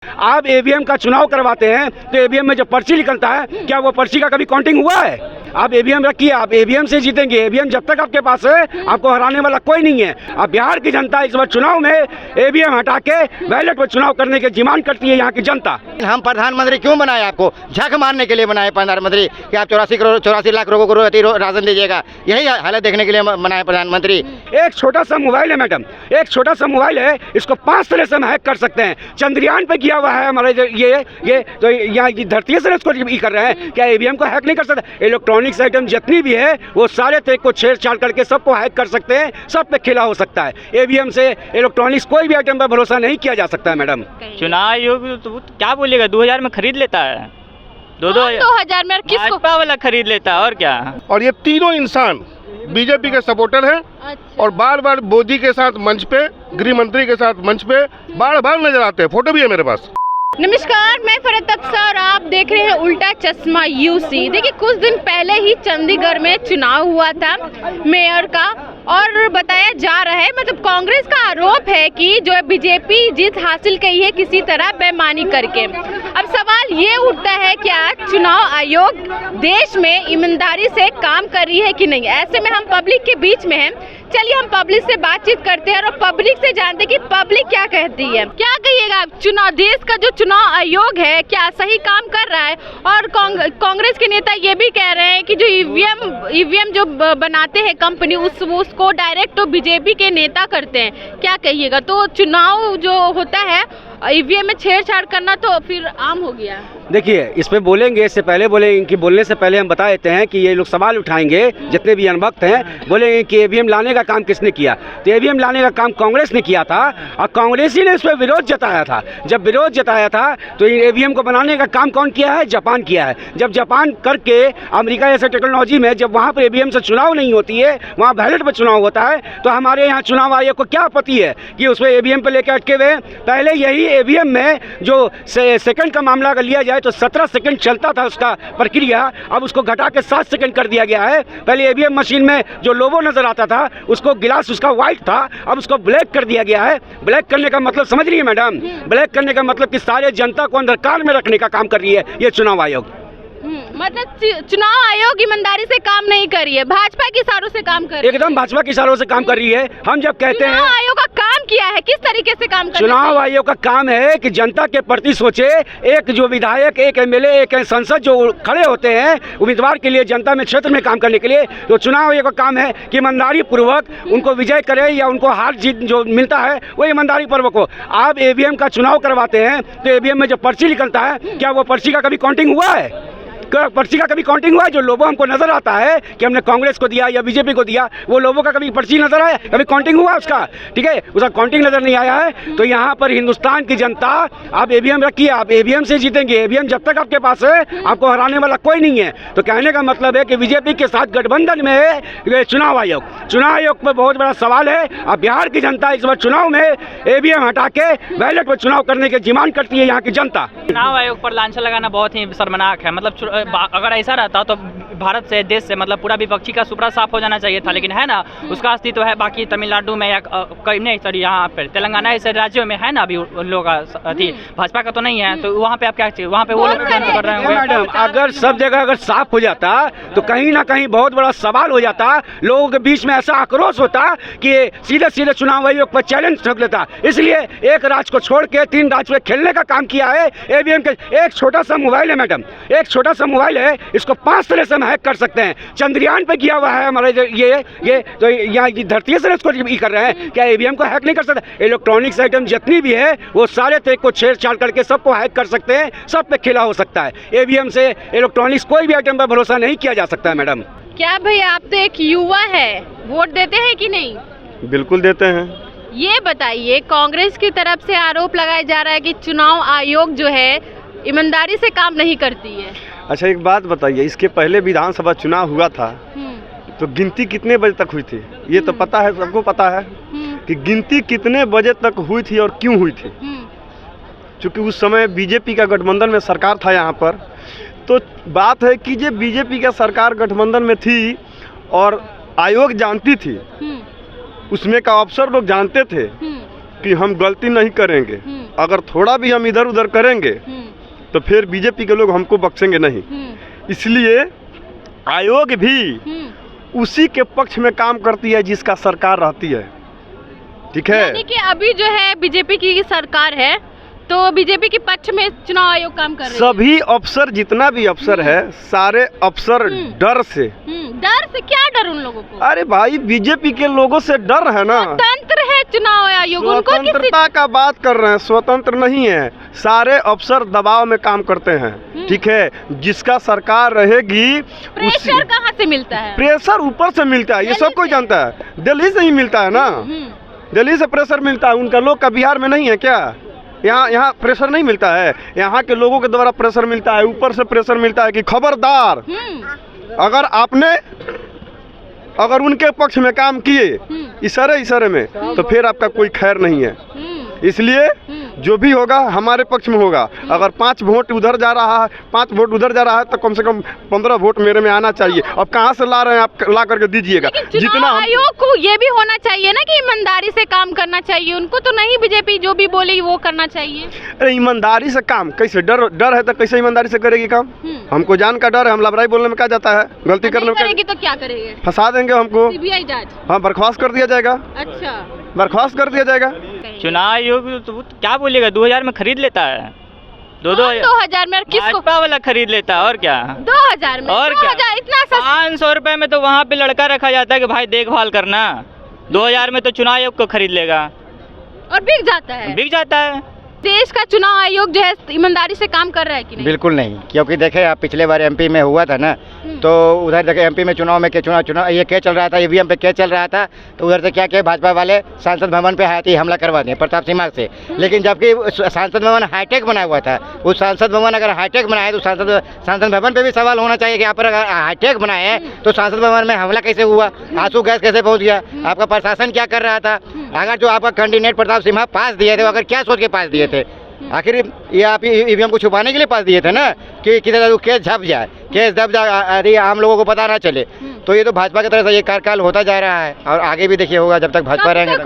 आप ईवीएम का चुनाव करवाते हैं तो ईवीएम में जो पर्ची निकलता है, क्या वो पर्ची का कभी काउंटिंग हुआ है? आप ईवीएम रखिए, आप ईवीएम से जीतेंगे। ईवीएम जब तक आपके पास है, आपको हराने वाला कोई नहीं है। अब बिहार की जनता इस बार चुनाव में ईवीएम हटा के बैलेट पर चुनाव करने की डिमांड करती है यहाँ की जनता। हम प्रधानमंत्री क्यों बनाए? आपको झक मारने के लिए बनाए प्रधानमंत्री कि आप 84 लाख लोगों को राशन दीजिएगा? यही हालत देखने के लिए बनाए प्रधानमंत्री। एक छोटा सा मोबाइल है मैडम, एक छोटा सा मोबाइल है, इसको 5 तरह से हम हैक कर सकते हैं। चंद्रयान पे किया हुआ है हमारे ये तो यहाँ धरती से इसको कर रहे हैं, क्या ईवीएम को हैक नहीं कर सकते? इलेक्ट्रॉनिक्स आइटम जितनी भी है वो सारे तरीके को छेड़छाड़ करके सबको हैक कर सकते हैं, सब पे खेला हो सकता है। ईवीएम से इलेक्ट्रॉनिक्स कोई भी आइटम पर भरोसा नहीं किया जा सकता है मैडम। चुनाव आयोग तो क्या बोलेगा, 2000 में खरीद लेता है, 2000 में किसको भाजपा वाला खरीद लेता है और क्या। और ये तीनों इंसान बीजेपी के सपोर्टर हैं। अच्छा। और बार बार मोदी के साथ मंच पे, गृह मंत्री के साथ मंच पे बार बार नजर आते हैं। फोटो भी है मेरे पास। नमस्कार, मैं फरहत अख्तर और आप देख रहे हैं उल्टा चश्मा यूसी। देखिए, कुछ दिन पहले ही चंडीगढ़ में चुनाव हुआ था मेयर का, और बताया जा रहा है, मतलब कांग्रेस का आरोप है कि जो बीजेपी जीत हासिल की है किसी तरह बेईमानी करके। अब सवाल ये उठता है, क्या चुनाव आयोग देश में ईमानदारी से काम कर रही है कि नहीं? ऐसे में हम पब्लिक के बीच में हैं, चलिए हम पब्लिक से बातचीत करते हैं और पब्लिक से जानते हैं कि पब्लिक क्या कहती है। क्या कहिएगा, चुनाव देश का जो चुनाव आयोग है क्या सही काम कर रहा है? और कांग्रेस के नेता ये भी कह रहे हैं कि जो ईवीएम जो बनाते हैं कंपनी उसको डायरेक्ट तो बीजेपी के नेता करते हैं। क्या कहिएगा? तो चुनाव जो होता है ईवीएम में छेड़छाड़ करना तो फिर आम हो गया। देखिए, इस पे बोलेंगे, इससे पहले बोलेंगे कि बोलने से पहले हम बता देते हैं कि ये लोग सवाल उठाएंगे, जितने भी अनभक्त हैं, बोलेंगे कि ईवीएम लाने का काम किसने किया? तो ईवीएम लाने का काम कांग्रेस ने किया था और कांग्रेस ही ने इस पर विरोध जताया था। जब विरोध जताया था तो ईवीएम को बनाने का काम कौन किया है? जापान किया है। जब जापान करके अमेरिका जैसे टेक्नोलॉजी में जब वहाँ पर ईवीएम से चुनाव नहीं होती है, वहाँ बैलेट पर चुनाव होता है, तो हमारे यहाँ चुनाव आयोग को क्या आपत्ति है कि उसमें ईवीएम पर लेकर अटके हुए? पहले यही ईवीएम में जो सेकंड का मामला अगर लिया जाए तो 17 सेकंड चलता था उसका प्रक्रिया, अब उसको घटा के 7 सेकंड कर दिया गया है। पहले ईवीएम मशीन में जो लोगो नजर आता था उसको गिलास उसका व्हाइट था, अब उसको ब्लैक कर दिया गया है। ब्लैक करने का मतलब समझ रही है मैडम? ब्लैक करने का मतलब कि सारे जनता को अंधकार में रखने का काम कर रही है ये चुनाव आयोग। मतलब चुनाव आयोग ईमानदारी से काम नहीं कर रही है, भाजपा के इशारों से काम कर रही है। एकदम भाजपा के इशारों से काम कर रही है। हम जब कहते हैं चुनाव आयोग का काम किया है, किस तरीके से काम कर चुनाव आयोग का काम है कि जनता के प्रति सोचे। एक जो विधायक, एक एमएलए, एक संसद जो खड़े होते हैं उम्मीदवार के लिए जनता में क्षेत्र में काम करने के लिए, तो चुनाव आयोग का काम है कि ईमानदारी पूर्वक उनको विजय करे या उनको हार जीत जो मिलता है वो ईमानदारी पूर्वक हो। आप ईवीएम का चुनाव करवाते हैं तो ईवीएम में जो पर्ची निकलता है, क्या वो पर्ची का कभी काउंटिंग हुआ है? पर्ची का कभी काउंटिंग हुआ है? जो लोगों हमको नजर आता है कि हमने कांग्रेस को दिया या बीजेपी को दिया, वो लोगों का कभी पर्ची नजर आया? कभी काउंटिंग हुआ उसका? ठीक है, उसका काउंटिंग नजर नहीं आया है। तो यहाँ पर हिंदुस्तान की जनता, आप ईवीएम रखिए, आप ईवीएम से जीतेंगे। ईवीएम जब तक आपके पास है, आपको हराने वाला कोई नहीं है। तो कहने का मतलब है कि बीजेपी के साथ गठबंधन में है चुनाव आयोग। चुनाव आयोग पर बहुत बड़ा सवाल है। अब बिहार की जनता इस बार चुनाव में ईवीएम हटा के बैलेट पर चुनाव करने की डिमांड करती है यहाँ की जनता। चुनाव आयोग पर लांछन लगाना बहुत ही शर्मनाक है। मतलब अगर ऐसा रहता तो भारत से, देश से, मतलब पूरा विपक्षी का सुपड़ा साफ हो जाना चाहिए था, लेकिन है ना, उसका अस्तित्व है। बाकी तमिलनाडु में या कहीं नहीं, सॉरी यहाँ पर तेलंगाना ऐसे राज्यों में है ना अभी उन लोगों का अति, भाजपा का तो नहीं है। तो वहाँ पे आप क्या चाहिए? वहाँ पे वो लोग कर रहे होंगे। मैडम, अगर सब जगह अगर साफ हो जाता तो कहीं ना कहीं बहुत बड़ा सवाल हो जाता, लोगों के बीच में ऐसा आक्रोश होता कि सीधे सीधे चुनाव आयोग पर चैलेंज ठोक लेता। इसलिए एक राज्य को छोड़ के 3 राज्य पे खेलने का काम किया है ईवीएम के। एक छोटा सा मोबाइल है मैडम, एक छोटा सा मोबाइल है, इसको 5 तरह से हम हैक कर सकते हैं। चंद्रयान पे किया हुआ है हमारे ये तो यहाँ धरती से इसको कर रहे हैं, क्या ईवीएम को हैक नहीं कर सकते? इलेक्ट्रॉनिक्स आइटम जितनी भी है वो सारे तरीके को छेड़छाड़ करके सबको हैक कर सकते हैं, सब पे खेला हो सकता है। ईवीएम से इलेक्ट्रॉनिक्स कोई भी आइटम पर भरोसा नहीं किया जा सकता है मैडम। क्या भैया, आप तो एक युवा है, वोट देते हैं कि नहीं? बिल्कुल देते हैं। ये बताइए, कांग्रेस की तरफ से आरोप लगाया जा रहा है कि चुनाव आयोग जो है ईमानदारी से काम नहीं करती है। अच्छा, एक बात बताइए, इसके पहले विधानसभा चुनाव हुआ था तो गिनती कितने बजे तक हुई थी? ये तो पता है, सबको पता है कि गिनती कितने बजे तक हुई थी और क्यों हुई थी। चूँकि उस समय बीजेपी का गठबंधन में सरकार था यहाँ पर, तो बात है कि ये बीजेपी का सरकार गठबंधन में थी और आयोग जानती थी, उसमें का अफसर लोग जानते थे कि हम गलती नहीं करेंगे अगर थोड़ा भी हम इधर उधर करेंगे तो फिर बीजेपी के लोग हमको बख्शेंगे नहीं। इसलिए आयोग भी उसी के पक्ष में काम करती है जिसका सरकार रहती है, ठीक है। यानी कि अभी जो है बीजेपी की सरकार है तो बीजेपी के पक्ष में चुनाव आयोग काम कर रही है। सभी अफसर, जितना भी अफसर है, सारे अफसर डर से क्या डर उन लोगों को? अरे भाई बीजेपी के लोगों से डर है ना। स्वतंत्र है चुनाव आयोग, उनको स्वतंत्रता का बात कर रहे हैं, स्वतंत्र नहीं है। सारे अफसर दबाव में काम करते हैं, ठीक है। जिसका सरकार रहेगी प्रेशर कहाँ से मिलता है? प्रेशर ऊपर से मिलता है, ये सब कोई जानता है। दिल्ली से ही मिलता है ना, दिल्ली से प्रेशर मिलता है। उनका लोग का बिहार में नहीं है क्या? यहाँ प्रेशर नहीं मिलता है, यहाँ के लोगों के द्वारा प्रेशर मिलता है। ऊपर से प्रेशर मिलता है कि खबरदार अगर उनके पक्ष में काम किए इशारे में तो फिर आपका कोई खैर नहीं है। इसलिए जो भी होगा हमारे पक्ष में होगा। अगर 5 वोट उधर जा रहा है, 5 वोट उधर जा रहा है तो कम से कम 15 वोट मेरे में आना चाहिए। अब कहाँ से ला रहे हैं आप, ला करके दीजिएगा। जितना आयोग को ये भी होना चाहिए ना कि ईमानदारी से काम करना चाहिए। उनको तो नहीं बीजेपी जो भी बोली वो करना चाहिए। अरे ईमानदारी से काम कैसे? डर है तो कैसे ईमानदारी से करेगी काम? हमको जान का डर है, हम लबराई बोलने में क्या जाता है, गलती करने में करेगी तो क्या करेंगे? फंसा देंगे हमको, सीबीआई जांच। हाँ, बर्खास्त कर दिया जाएगा। अच्छा, बर्खास्त कर दिया जाएगा। चुनाव आयोग तो क्या बोलेगा, 2000 में खरीद लेता है। 2000 में किसको? भाजपा वाला खरीद लेता है और क्या। 2000 में और 2000 इतना सस्ता? 500 रुपए में तो वहाँ पे लड़का रखा जाता है कि भाई देखभाल करना। 2000 में तो चुनाव आयोग को खरीद लेगा और बिक जाता है। बिक जाता है। देश का चुनाव आयोग जो है ईमानदारी से काम कर रहा है कि नहीं? बिल्कुल नहीं, क्योंकि देखे आप पिछले बार एमपी में हुआ था ना, तो उधर देखे एमपी में चुनाव ये क्या चल रहा था, ईवीएम पे क्या चल रहा था, तो उधर से क्या किया भाजपा वाले सांसद भवन पे हाथी हमला करवा दिए प्रताप सिंह से। लेकिन जबकि सांसद भवन हाईटेक बना हुआ था, उस सांसद भवन अगर हाईटेक बनाए तो सांसद भवन पे भी सवाल होना चाहिए कि यहाँ पर अगर हाईटेक बनाए हैं तो सांसद भवन में हमला कैसे हुआ, आंसू गैस कैसे पहुँच गया, आपका प्रशासन क्या कर रहा था। अगर जो आपका कैंडिडेट प्रताप सिंह पास दिए थे, अगर क्या सोच के पास दिए थे? आखिर ये आप ईवीएम को छुपाने के लिए पास दिए थे ना, कि किधर केस झप जाए, केस दब जाए, अरे आम लोगों को पता ना चले। तो ये तो भाजपा की तरफ से ये कार्यकाल होता जा रहा है और आगे भी देखिए होगा। जब तक भाजपा रहेंगे,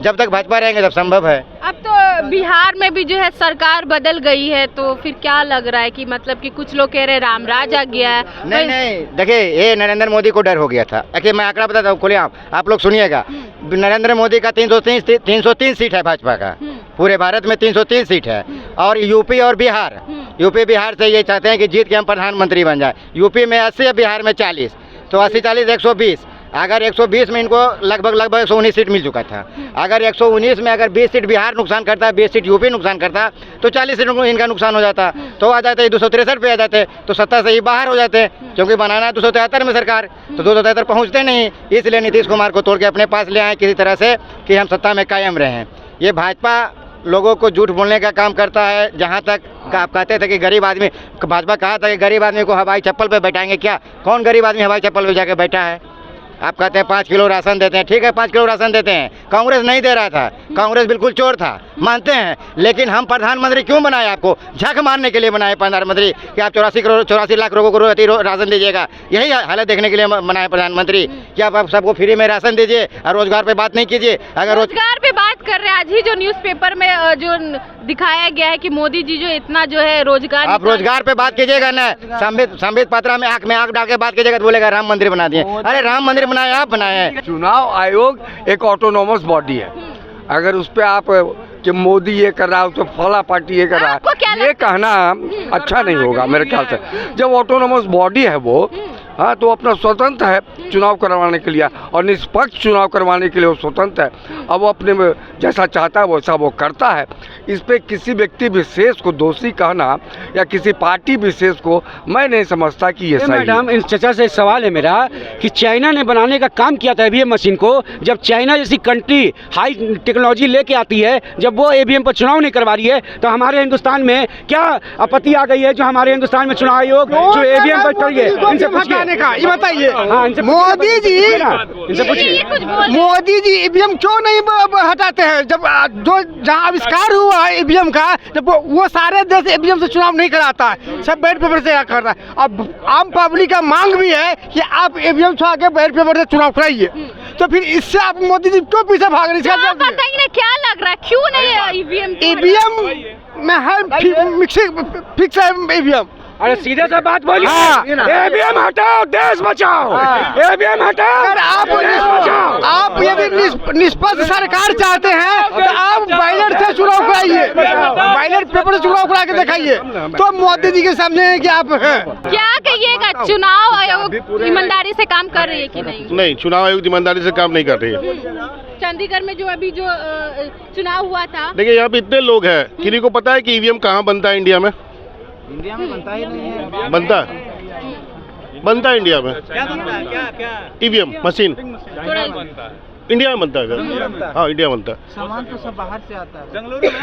जब तक भाजपा रहेंगे तब संभव है। अब तो बिहार में भी जो है सरकार बदल गई है, तो फिर क्या लग रहा है कि मतलब कि कुछ लोग कह रहे राम राज आ गया है। नहीं, देखिए ये नरेंद्र मोदी को डर हो गया था। देखिए मैं आंकड़ा बताता हूँ खुलेआम, आप लोग सुनिएगा। नरेंद्र मोदी का 303 सीट है भाजपा का, पूरे भारत में 303 सीट है। और यूपी और बिहार, यूपी बिहार से ये चाहते हैं कि जीत के हम प्रधानमंत्री बन जाए। यूपी में 80 है, बिहार में 40, तो 80-40 120। अगर 120 में इनको लगभग 119 सीट मिल चुका था। अगर 119 में अगर 20 सीट बिहार नुकसान करता है, 20 सीट यूपी नुकसान करता, तो 40 सीट इनका नुकसान हो जाता। तो आ जाते 263 पे आ जाते, तो सत्ता से ही बाहर हो जाते, क्योंकि बनाना है 273 में सरकार, तो 273 पहुँचते नहीं। इसलिए नीतीश कुमार को तोड़ के अपने पास ले आए किसी तरह से कि हम सत्ता में कायम रहें। ये भाजपा लोगों को झूठ बोलने का काम करता है। जहाँ तक आप कहते थे कि गरीब आदमी, भाजपा कहा था कि गरीब आदमी को हवाई चप्पल पे बैठाएंगे, क्या कौन गरीब आदमी हवाई चप्पल पे जाके बैठा है? आप कहते हैं 5 किलो राशन देते हैं, ठीक है 5 किलो राशन देते हैं, कांग्रेस नहीं दे रहा था, कांग्रेस बिल्कुल चोर था, मानते हैं। लेकिन हम प्रधानमंत्री क्यों बनाए? आपको झक मारने के लिए बनाए प्रधानमंत्री कि आप 84 लाख लोगों को राशन दीजिएगा। यही हालत देखने के लिए बनाए प्रधानमंत्री कि आप सबको फ्री में राशन दीजिए और रोजगार पे बात नहीं कीजिए। अगर रोजगार पे बात कर रहे हैं, आज ही जो न्यूज़पेपर में जो दिखाया गया है कि मोदी जी जो इतना जो है रोजगार, आप रोजगार पे बात कीजिएगा ना, संबित पात्रा में आंख डाल के बात कीजिएगा तो बोलेगा राम मंदिर बना दिए। अरे राम मंदिर बनाए, आप बनाए हैं। चुनाव आयोग एक ऑटोनोमस बॉडी है। अगर उस पर आप कि मोदी ये कर रहा है, उसको फला पार्टी ये कर रहा है, ये कहना अच्छा नहीं होगा मेरे ख्याल से। जब ऑटोनोमस बॉडी है वो, हाँ, तो अपना स्वतंत्र है चुनाव करवाने के लिए और निष्पक्ष चुनाव करवाने के लिए वो स्वतंत्र है। अब वो अपने जैसा चाहता है वैसा वो करता है। इस पे किसी व्यक्ति विशेष को दोषी कहना या किसी पार्टी विशेष को मैं नहीं समझता कि ये सही है। मैडम, इस चर्चा से सवाल है मेरा कि चाइना ने बनाने का काम किया था ईवीएम मशीन को। जब चाइना जैसी कंट्री हाई टेक्नोलॉजी लेके आती है, जब वो ईवीएम पर चुनाव नहीं करवा रही है, तो हमारे हिंदुस्तान में क्या आपत्ति आ गई है जो हमारे हिंदुस्तान में चुनाव आयोग जो ईवीएम पर करिए? इनसे पूछिए का, ये बताइए। हाँ, मोदी जी, इनसे पूछिए मोदी जी ईवीएम क्यों नहीं हटाते हैं? जब जो जहाँ आविष्कार हुआ है ईवीएम का, जब वो सारे देश ईवीएम से चुनाव नहीं कराता है, सब बैलेट पेपर से करता है। अब आम पब्लिक का मांग भी है कि आप ईवीएम छुड़ा के बैलेट पेपर से चुनाव कराइए, तो फिर इससे आप मोदी जी क्यों पीछे भाग रहे हैं? पता ही नहीं क्या लग रहा है, क्यों नहीं ईवीएम? ईवीएम में है फिक्स है ईवीएम। अरे सीधे से बात बोलिए, ईवीएम हटाओ देश बचाओ, ईवीएम हटाओ अगर आप यदि निष्पक्ष सरकार चाहते हैं तो आप बैलेट से चुनाव कराइए, बैलेट पेपर से चुनाव करा के दिखाइए, तो मोदी जी के सामने कि आप हैं। क्या कहिएगा, चुनाव आयोग ईमानदारी से काम कर रही है कि नहीं? नहीं, चुनाव आयोग ईमानदारी से काम नहीं कर रही है। चंडीगढ़ में जो अभी जो चुनाव हुआ था, देखिए यहाँ पे इतने लोग हैं, किसी को पता है कि ईवीएम कहाँ बनता है इंडिया में? इंडिया में बनता ही नहीं है। बनता है इंडिया में। क्या ईवीएम मशीन इंडिया में बनता है। हाँ, इंडिया में बनता है। सामान तो सब बाहर से आता है।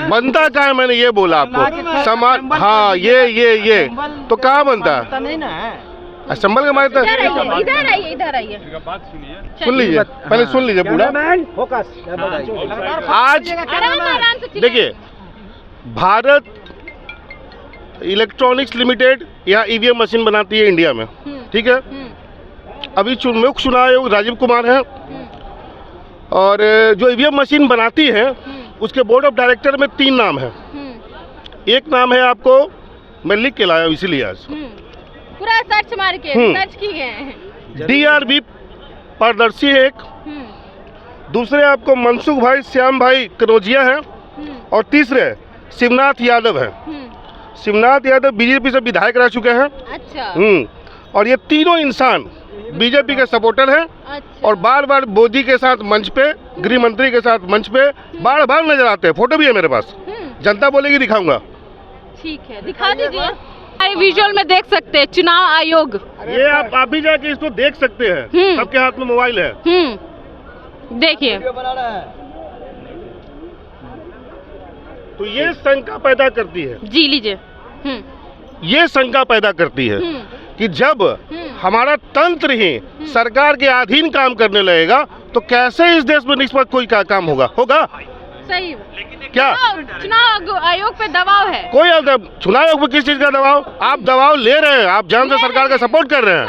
बनता क्या है, मैंने ये बोला आपको सामान। हाँ, ये तो कहाँ बनता है? नहीं ना, असम्बल का मायने इधर आइए। सुन लीजिए, पहले सुन लीजिए पूरा। आज देखिए, भारत इलेक्ट्रॉनिक्स लिमिटेड यहाँ ईवीएम मशीन बनाती है इंडिया में, ठीक है। अभी मुख्य चुनाव आयोग राजीव कुमार है, और जो ईवीएम मशीन बनाती है उसके बोर्ड ऑफ डायरेक्टर में 3 नाम है। एक नाम है, आपको मैं लिख के लाया हूँ इसीलिए आज, पूरा सर्च मार के सर्च की है। DRV पारदर्शी है एक, दूसरे आपको मनसुख भाई श्याम भाई कनौजिया है, और तीसरे शिवनाथ यादव है। शिवनाथ यादव बीजेपी से विधायक रह चुके हैं। अच्छा। और ये तीनों इंसान बीजेपी के सपोर्टर हैं। अच्छा। और बार बार मोदी के साथ मंच पे, गृह मंत्री के साथ मंच पे बार बार नजर आते हैं। फोटो भी है मेरे पास, जनता बोलेगी दिखाऊंगा। ठीक है, दिखा दीजिए। विजुअल में देख सकते हैं चुनाव आयोग। ये आप भी जाके इसको देख सकते हैं, सबके हाथ में मोबाइल है। देखिए, तो ये शंका पैदा करती है, जी लीजिए। ये शंका पैदा करती है कि जब हमारा तंत्र ही सरकार के अधीन काम करने लगेगा तो कैसे इस देश में निष्पक्ष कोई काम होगा? सही। क्या चुनाव आयोग पे दबाव है? कोई चुनाव आयोग पे किस चीज का दबाव? आप दबाव ले रहे हैं, आप जान से सरकार का सपोर्ट कर रहे हैं।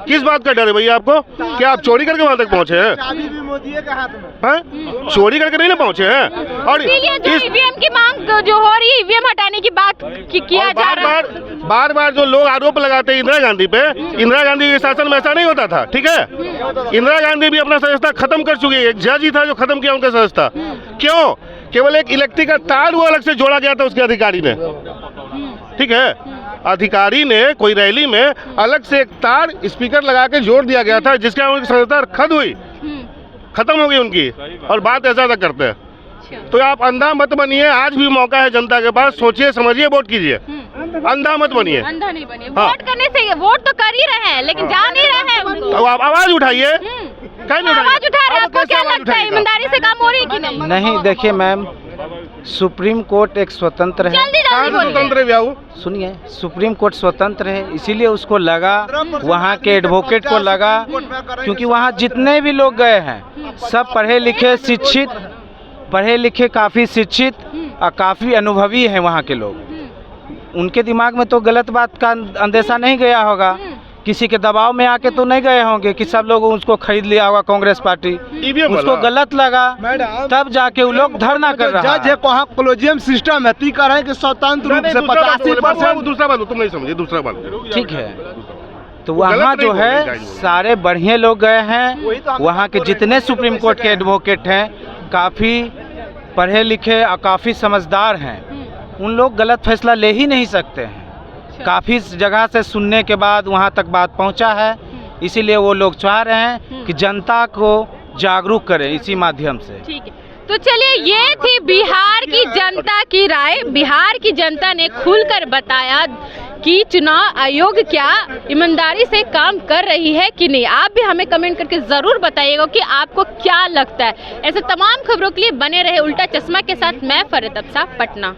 किस बात का डर है भैया आपको? क्या आप चोरी करके वहाँ तक पहुँचे हैं? चाबी भी मोदी के हाथ में हैं? चोरी करके नहीं ना पहुँचे हैं। और ईवीएम की मांग जो हो रही है, ईवीएम हटाने की बात किया जा रहा है। बार जो लोग आरोप लगाते हैं इंदिरा गांधी पे, इंदिरा गांधी के शासन में ऐसा नहीं होता था, ठीक है। इंदिरा गांधी भी अपना सदस्यता खत्म कर चुकी है। एक जज ही था जो खत्म किया उनका सदस्यता। क्यों? केवल एक इलेक्ट्रिक का तार वो अलग से जोड़ा गया था उसके अधिकारी ने, ठीक है। अधिकारी ने कोई रैली में अलग से एक तार स्पीकर लगा के जोड़ दिया गया था, जिसके उनकी सदस्यता खत्म हो गई उनकी, और बात ऐसा करते हैं। तो आप अंधा मत बनिए, आज भी मौका है जनता के पास। सोचिए समझिए, वोट कीजिए, अंधा मत बनिए। अंधा नहीं बनिए। वोट करने से वोट तो कर ही रहे हैं, लेकिन जा नहीं रहे हैं उनको। तो आप आवाज उठाइए। आवाज उठा रहे हैं। आपको क्या लगता है, ईमानदारी से काम हो रही है कि नहीं? नहीं, देखिए मैम, सुप्रीम कोर्ट एक स्वतंत्र है। स्वतंत्र है, सुनिए, सुप्रीम कोर्ट स्वतंत्र है, इसीलिए उसको लगा, वहाँ के एडवोकेट को लगा, क्योंकि वहाँ जितने भी लोग गए हैं सब पढ़े लिखे काफ़ी शिक्षित और काफ़ी अनुभवी हैं वहाँ के लोग। उनके दिमाग में तो गलत बात का अंदेशा नहीं गया होगा, किसी के दबाव में आके तो नहीं गए होंगे कि सब लोग उसको खरीद लिया होगा कांग्रेस पार्टी। उसको गलत लगा, तब जाके वो लोग धरना कर रहा है। वहाँ कोलोजियम सिस्टम है, ती कह रहे हैं कि स्वतंत्र रूप से 85%। दूसरा बात तुम नहीं समझे, दूसरा बात ठीक है। तो वहाँ जो है सारे बढ़िया लोग गए हैं, वहाँ के जितने सुप्रीम कोर्ट के एडवोकेट हैं काफ़ी पढ़े लिखे और काफ़ी समझदार हैं। उन लोग गलत फैसला ले ही नहीं सकते हैं। काफ़ी जगह से सुनने के बाद वहाँ तक बात पहुँचा है, इसीलिए वो लोग चाह रहे हैं कि जनता को जागरूक करें इसी माध्यम से। ठीक है, तो चलिए, ये थी बिहार की जनता की राय। बिहार की जनता ने खुलकर बताया कि चुनाव आयोग क्या ईमानदारी से काम कर रही है कि नहीं। आप भी हमें कमेंट करके ज़रूर बताइएगा कि आपको क्या लगता है। ऐसे तमाम खबरों के लिए बने रहे उल्टा चश्मा के साथ। मैं फरीद अब्सा, पटना।